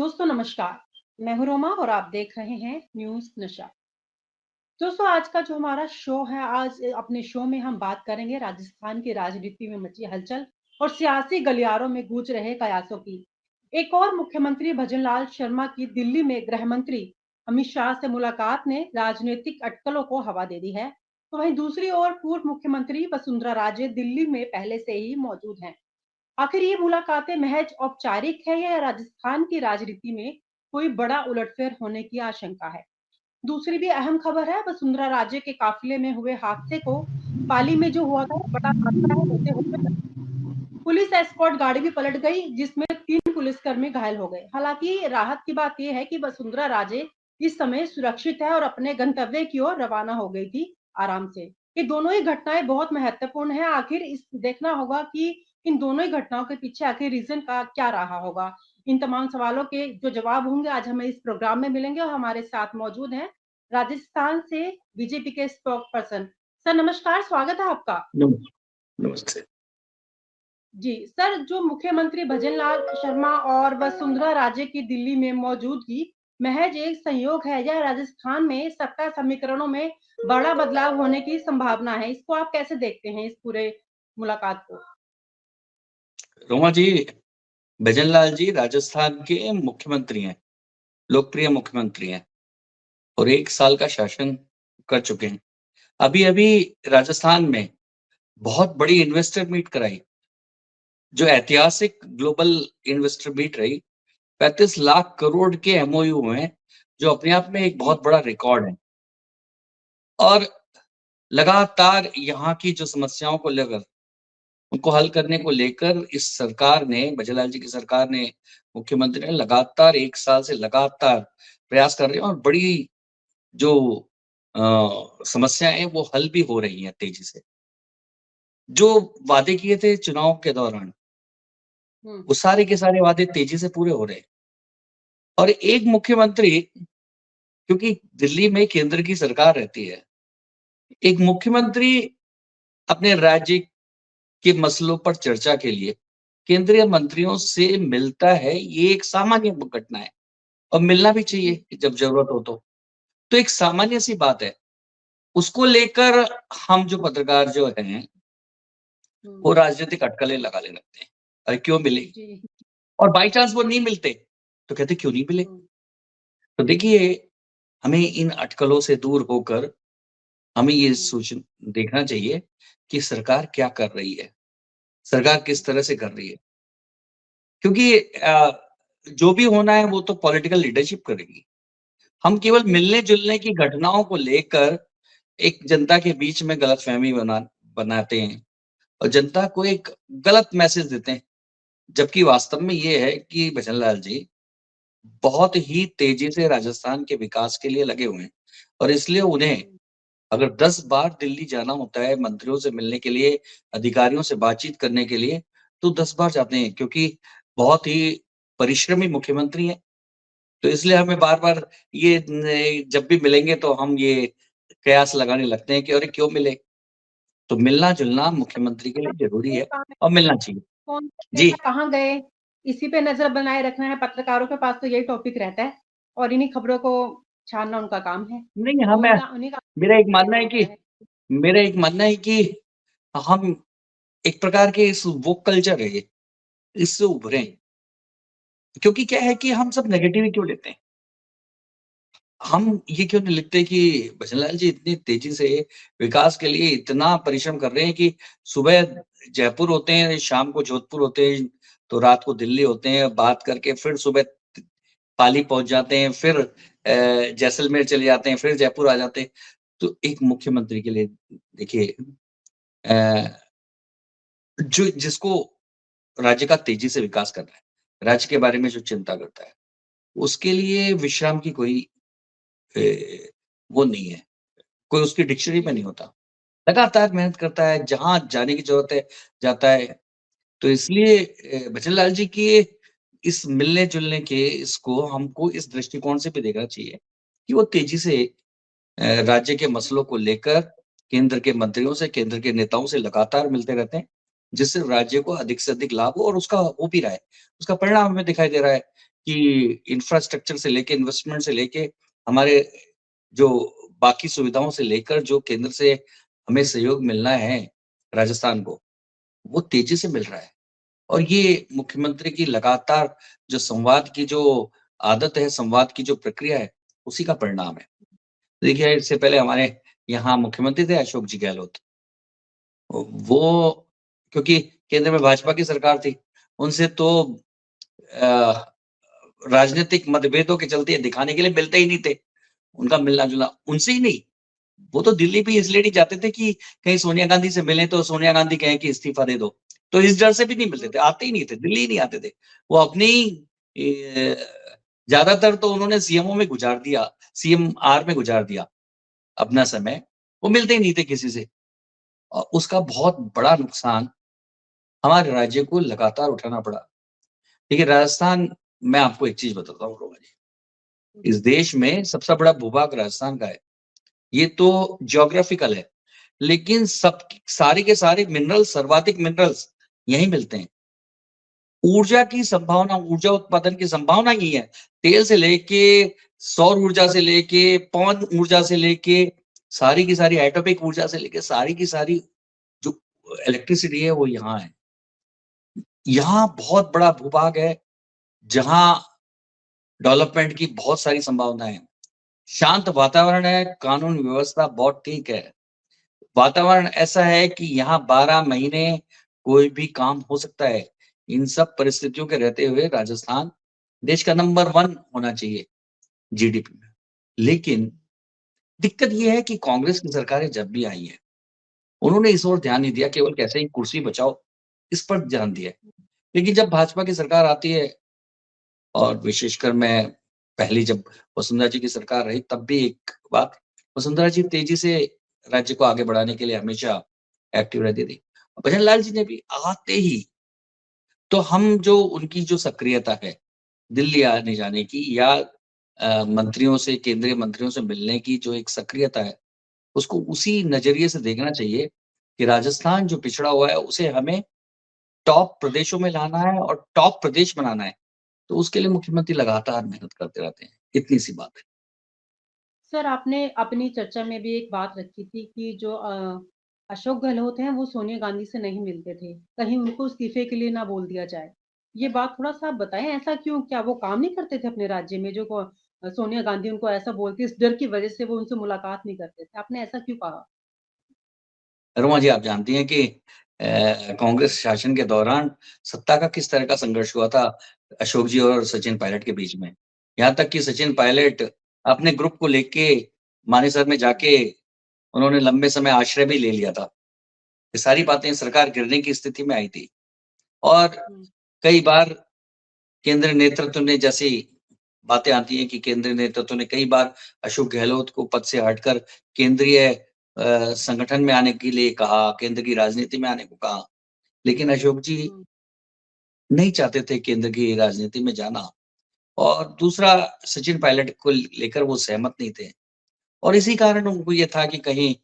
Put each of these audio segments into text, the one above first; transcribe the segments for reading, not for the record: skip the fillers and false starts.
दोस्तों नमस्कार। मैं हूं रोमा और आप देख रहे हैं न्यूज़ नशा। दोस्तों आज का जो हमारा शो है, आज अपने शो में हम बात करेंगे राजस्थान की राजनीति में मची हलचल और सियासी गलियारों में गूंज रहे कयासों की। एक और मुख्यमंत्री भजनलाल शर्मा की दिल्ली में गृह मंत्री अमित शाह से मुलाकात ने राजनीतिक अटकलों को हवा दे दी है। तो वहीं दूसरी ओर पूर्व मुख्यमंत्री वसुंधरा राजे दिल्ली में पहले से ही मौजूद हैं। आखिर ये मुलाकातें महज औपचारिक है या राजस्थान की राजनीति में कोई बड़ा उलटफेर होने की आशंका है? दूसरी भी अहम खबर है, वसुंधरा राजे के काफिले में हुए हादसे को पाली में जो हुआ था, बड़ा हादसा है, होते हुए पुलिस एस्कॉर्ट गाड़ी भी पलट गई जिसमें 3 पुलिसकर्मी घायल हो गए। हालांकि राहत की बात यह है कि वसुंधरा राजे इस समय सुरक्षित है और अपने गंतव्य की ओर रवाना हो गई थी आराम से। ये दोनों ही घटनाएं बहुत महत्वपूर्ण है। आखिर इस देखना होगा कि इन दोनों ही घटनाओं के पीछे आखिर रीजन का क्या रहा होगा। इन तमाम सवालों के जो जवाब होंगे आज हमें इस प्रोग्राम में मिलेंगे और हमारे साथ मौजूद हैं राजस्थान से बीजेपी के स्पोक पर्सन। सर नमस्कार, स्वागत है आपका। नमस्ते। जी सर, जो मुख्यमंत्री भजनलाल शर्मा और वसुंधरा राजे की दिल्ली में मौजूदगी महज एक संयोग है या राजस्थान में सत्ता समीकरणों में बड़ा बदलाव होने की संभावना है? इसको आप कैसे देखते हैं, इस पूरे मुलाकात को? रोमा जी, भजनलाल जी राजस्थान के मुख्यमंत्री हैं, लोकप्रिय मुख्यमंत्री हैं और 1 साल का शासन कर चुके हैं। अभी-अभी राजस्थान में बहुत बड़ी इन्वेस्टर मीट कराई, जो ऐतिहासिक ग्लोबल इन्वेस्टर मीट रही। 35 लाख करोड़ के एमओयू हुए, जो अपने आप में एक बहुत बड़ा रिकॉर्ड है। और लगातार यहाँ की जो समस्याओं को लेकर, उनको हल करने को लेकर इस सरकार ने, भजनलाल जी की सरकार ने, मुख्यमंत्री ने लगातार 1 साल से लगातार प्रयास कर रहे हैं और बड़ी जो समस्याएं हैं वो हल भी हो रही हैं तेजी से। जो वादे किए थे चुनाव के दौरान, वो सारे के सारे वादे तेजी से पूरे हो रहे हैं। और एक मुख्यमंत्री, क्योंकि दिल्ली में केंद्र की सरकार रहती है, एक मुख्यमंत्री अपने राज्य के मसलों पर चर्चा के लिए केंद्रीय मंत्रियों से मिलता है, ये एक सामान्य घटना है और मिलना भी चाहिए जब जरूरत हो तो एक सामान्य सी बात है। उसको लेकर हम जो पत्रकार जो हैं, वो राजनीतिक अटकलें लगाने लगते हैं, अरे क्यों मिले, और बाई चांस वो नहीं मिलते तो कहते क्यों नहीं मिले। तो देखिए, हमें इन अटकलों से दूर होकर हमें ये देखना चाहिए कि सरकार क्या कर रही है, सरकार किस तरह से कर रही है। क्योंकि जो भी होना है वो तो पॉलिटिकल लीडरशिप करेगी। हम केवल मिलने-जुलने की घटनाओं को लेकर एक जनता के बीच में गलतफहमी बनाते हैं और जनता को एक गलत मैसेज देते हैं। जबकि वास्तव में ये है कि भजनलाल जी बहुत ही तेजी से राजस्थान के विकास के लिए लगे हुए हैं और इसलिए उन्हें अगर 10 बार दिल्ली जाना होता है मंत्रियों से मिलने के लिए, अधिकारियों से बातचीत करने के लिए, तो 10 बार जाते हैं, क्योंकि बहुत ही परिश्रमी मुख्यमंत्री हैं। तो इसलिए हमें बार-बार ये जब भी मिलेंगे तो हम ये कयास लगाने लगते हैं कि अरे क्यों मिले? तो मिलना-जुलना मुख्यमंत्री के लिए ज़रूरी है और मिलना चाहिए। कौन से जी। नेता कहाँ गए, इसी पे नजर बनाए रखना है। पत्रकारों के पास तो यही टॉपिक रहता है और इन्हीं खबरों को छानना उनका काम है। नहीं, वो हमें उन्हीं का मेरा एक मानना है होता कि है। मेरा एक मानना है कि हम एक प्रकार के इस वोक कल्चर है ये, इससे उभरें। क्योंकि क्या है कि हम सब नेगेटिव ही क्यों लेते हैं? हम ये क्यों नहीं लिखते कि भजनलाल जी इतनी तेजी से विकास के लिए इतना परिश्रम कर रहे हैं कि सुबह जयपुर होते हैं, शाम को जोधपुर होते हैं, तो रात को दिल्ली होते हैं, बात करके फिर सुबह पाली पहुँच जाते हैं, फिर जैसलमेर चले जाते हैं, फिर जयपुर आ जाते हैं। तो एक मुख्यमंत्री के लिए देखिए, अ, जो जिसको राज्य का तेजी से विकास करना है, राज्य के बारे में जो चिंता करता है, उसके लिए विश्राम की कोई अ, वो नहीं है, कोई उसकी डिक्शनरी में नहीं होता। लगातार मेहनत करता है, जहाँ जाने की ज़रूरत है, जाता है। तो इसलिए भजनलाल जी के इस मिलने-जुलने के इसको हमको इस दृष्टिकोण से भी देखना चाहिए कि वो तेज़ी से राज्य के मसलों को लेकर केंद्र के मंत्रियों से, केंद्र के नेताओं से लगातार मिलते रहते हैं, जिससे राज्य को अधिक से अधिक लाभ हो और उसका हो भी रहा है। उसका परिणाम हमें दिखाई दे रहा है कि इंफ्रास्ट्रक्चर से लेके, इन्वेस्टमेंट से लेके, हमारे जो बाकी सुविधाओं से लेकर जो केंद्र से हमें सहयोग मिलना है राजस्थान को, वो तेज़ी से मिल रहा है। और ये मुख्यमंत्री की लगातार जो संवाद की जो आदत है, संवाद की जो प्रक्रिया है, उसी का परिणाम है। देखिए, इससे पहले हमारे यहाँ मुख्यमंत्री थे अशोक जी गहलोत। वो क्योंकि केंद्र में भाजपा की सरकार थी, उनसे तो अ, राजनीतिक मतभेदों के चलते दिखाने के लिए मिलते ही नहीं थे। उनका मिलना-जुलना उनसे ही नहीं, वो तो दिल्ली भी इसलिए नहीं जाते थे कि कहीं सोनिया गांधी से मिलें तो सोनिया गांधी कहें कि इस्तीफा दे दो। तो इस डर से भी नहीं मिलते थे, आते ही नहीं थे, दिल्ली ही नहीं आते थे। वो अपनी ज़्यादातर तो उन्होंने सीएमओ में गुज़ार दिया, सीएमआर में गुज़ार दिया अपना समय। वो मिलते ही नहीं थे किसी से। और उसका बहुत बड़ा नुकसान हमारे राज्य को लगातार उठाना पड़ा। देखिए राजस्थान मैं आपको एक चीज़ बताता हूँ रोमा जी, इस देश में सबसे बड़ा भूभाग राजस्थान का है। ये तो ज्योग्राफिकल है, लेकिन सब सारे के सारे मिनरल्स सर्वाधिक मिनरल्स यहीं मिलते हैं। ऊर्जा की संभावना, ऊर्जा उत्पादन की संभावना ही है। तेल से लेके, सौर ऊर्जा से लेके, पवन ऊर्जा से लेके, सारी की सारी एटॉमिक ऊर्जा से लेके सारी की सारी जो इलेक्ट्रिसिटी है वो यहाँ है। यहाँ बहुत बड़ा भूभाग है, जहाँ डेवलपमेंट की बहुत सारी संभावनाएँ हैं। शांत वातावरण है, कानून व्यवस्था बहुत ठीक है। वातावरण ऐसा है कि यहाँ 12 महीने कोई भी काम हो सकता है। इन सब परिस्थितियों के रहते हुए राजस्थान देश का नंबर 1 होना चाहिए जीडीपी में। लेकिन दिक्कत ये है कि कांग्रेस की सरकारें जब भी आई हैं, उन्होंने इस ओर ध्यान नहीं दिया, केवल कैसे ही कुर्सी बचाओ, इस पर ध्यान दिया है। लेकिन जब भाजपा की सरकार आती है और विशेषकर मैं पहली जब वसुंधरा जी की सरकार रही, तब भी एक बात, वसुंधरा जी तेज़ी से राज्य को आगे बढ़ाने के लिए हमेशा एक्टिव रहती थी। भजन लाल जी ने भी आते ही तो हम जो उनकी जो सक्रियता है, दिल्ली आने-जाने की या मंत्रियों से, केंद्रीय मंत्रियों से मिलने की जो एक सक्रियता है, उसको उसी नज़रिए से देखना चाहिए कि राजस्थान जो पिछड़ा हुआ है, उसे हमें टॉप प्रदेशों में लाना है और टॉप प्रदेश बनाना है। तो उसके लिए मुख्यमंत्री लगातार मेहनत करते रहते हैं। इतनी-सी बात है। सर, आपने अपनी चर्चा में भी एक बात रखी थी कि जो अशोक गहलोत हैं, वो सोनिया गांधी से नहीं मिलते थे। कहीं उनको इस्तीफे के लिए ना बोल दिया जाए। ये बात थोड़ा-सा आप बताएँ, ऐसा क्यों? क्या वो काम नहीं करते थे अपने राज्य में जो सोनिया गांधी उनको ऐसा बोलती, इस डर की वजह से वो उनसे मुलाकात नहीं करते थे? आपने ऐसा क्यों कहा? अरुणा जी, आप जानती हैं कि कांग्रेस शासन के दौरान सत्ता का किस तरह का संघर्ष हुआ था अशोक जी और सचिन पायलट के बीच में। यहाँ तक कि सचिन पायलट अपने ग्रुप को लेके मानेसर में जाके उन्होंने लंबे समय आश्रय भी ले लिया था। ये सारी बातें सरकार गिरने की स्थिति में आई थी और हुँ, कई बार केंद्रीय नेतृत्व ने जैसी बातें आती हैं कि केंद्रीय नेतृत्व ने कई बार अशोक गहलोत को पद से हटकर केंद्रीय संगठन में आने के लिए कहा, केंद्र की राजनीति में आने को कहा। लेकिन अशोक जी हुँ, नहीं चाहते थे केंद्र की राजनीति में जाना और दूसरा सचिन पायलट को लेकर वो सहमत नहीं थे और इसी कारण उनको ये था कि कहीं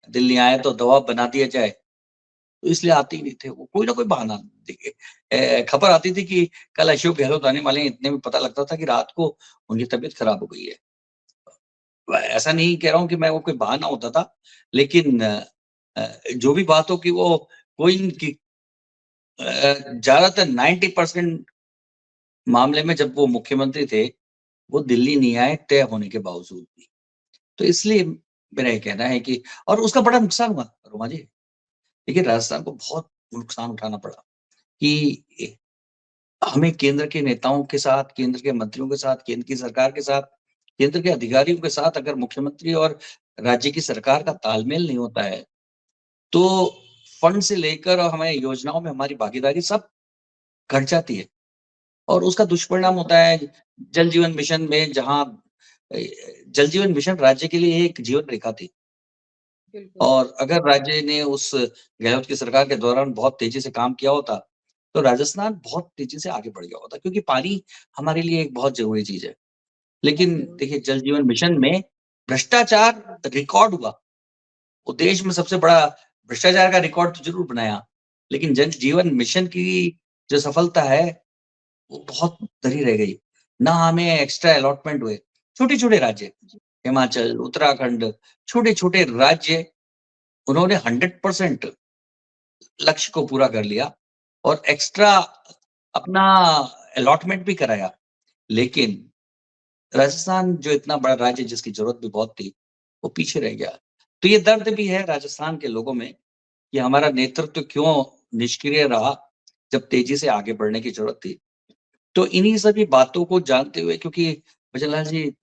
दिल्ली आए तो दबाव बना दिया जाए, तो इसलिए आते ही नहीं थे। वो कोई ना कोई बहाना देखिए खबर आती थी कि कल अशोक गहलोत आने वाले हैं, इतने में पता लगता था कि रात को उनकी तबीयत खराब हो गई है। ऐसा नहीं कह रहा हूँ कि मैं वो कोई बहाना होता था, लेकिन जो भी बात हो कि वो कोई इनकी ज़्यादातर 90% मामले में जब वो मुख्यमंत्री थे, वो दिल्ली नहीं आए तय होने के बावजूद भी। तो इसलिए मेरा ये कहना है कि और उसका बड़ा नुकसान हुआ रोमा जी। देखिए राजस्थान को बहुत नुकसान उठाना पड़ा कि हमें केंद्र के नेताओं के साथ, केंद्र के मंत्रियों के साथ, केंद्र की सरकार के साथ, केंद्र के अधिकारियों के साथ अगर मुख्यमंत्री और राज्य की सरकार का हुँ, तालमेल नहीं होता है, तो फंड से लेकर और हमारी योजनाओं में हमारी भागीदारी सब घट जाती है और उसका दुष्परिणाम बिल्कुल, होता है जल जीवन मिशन में जहाँ जल जीवन मिशन राज्य के लिए एक जीवन रेखा थी बिल्कुल, और अगर राज्य ने उस गहलोत की सरकार के दौरान बहुत तेज़ी से काम किया होता, तो राजस्थान बहुत तेज़ी से आगे बढ़ गया होता क्योंकि पानी हमारे लिए एक बहुत ज़रूरी चीज़ है। बहुत लेकिन ज़रूरी देखिए है। जल जीवन मिशन में भ्रष्टाचार हुँ, रिकॉर्ड हुआ। वो देश में सबसे बड़ा भ्रष्टाचार का रिकॉर्ड तो ज़रूर बनाया, लेकिन जल जीवन मिशन की जो सफलता है, वो बहुत धरी रह गई। ना हमें एक्स्ट्रा अलॉटमेंट हुए। छोटे-छोटे राज्य, जी। हिमाचल, उत्तराखंड, छोटे-छोटे राज्य, उन्होंने 100% लक्ष्य को पूरा कर लिया और एक्स्ट्रा अपना अलॉटमेंट भी कराया। लेकिन राजस्थान जो इतना बड़ा राज्य जिसकी ज़रूरत भी बहुत थी, वो पीछे रह गया। तो ये दर्द भी है राजस्थान के लोगों में कि हमारा नेतृत्व क्यों निष्क्रिय रहा, जब तेज़ी से आगे बढ़ने की ज़रूरत थी। तो इन्हीं सभी बातों को जानते हुए, क्योंकि भजनलाल जी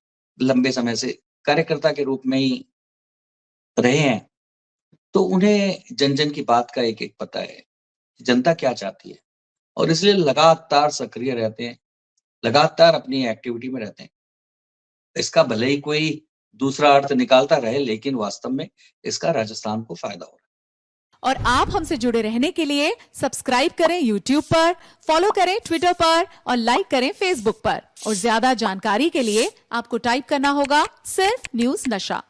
लंबे समय से कार्यकर्ता के रूप में ही रहे हैं, तो उन्हें जन-जन की बात का एक-एक पता है, जनता क्या चाहती है और इसलिए लगातार सक्रिय रहते हैं, लगातार अपनी एक्टिविटी में रहते हैं। इसका भले ही कोई दूसरा अर्थ निकालता रहे, लेकिन वास्तव में इसका राजस्थान को फ़ायदा हो रहा है। और आप हमसे जुड़े रहने के लिए सब्सक्राइब करें YouTube पर, फॉलो करें Twitter पर और लाइक करें Facebook पर। और ज्यादा जानकारी के लिए आपको टाइप करना होगा सिर्फ न्यूज़ नशा।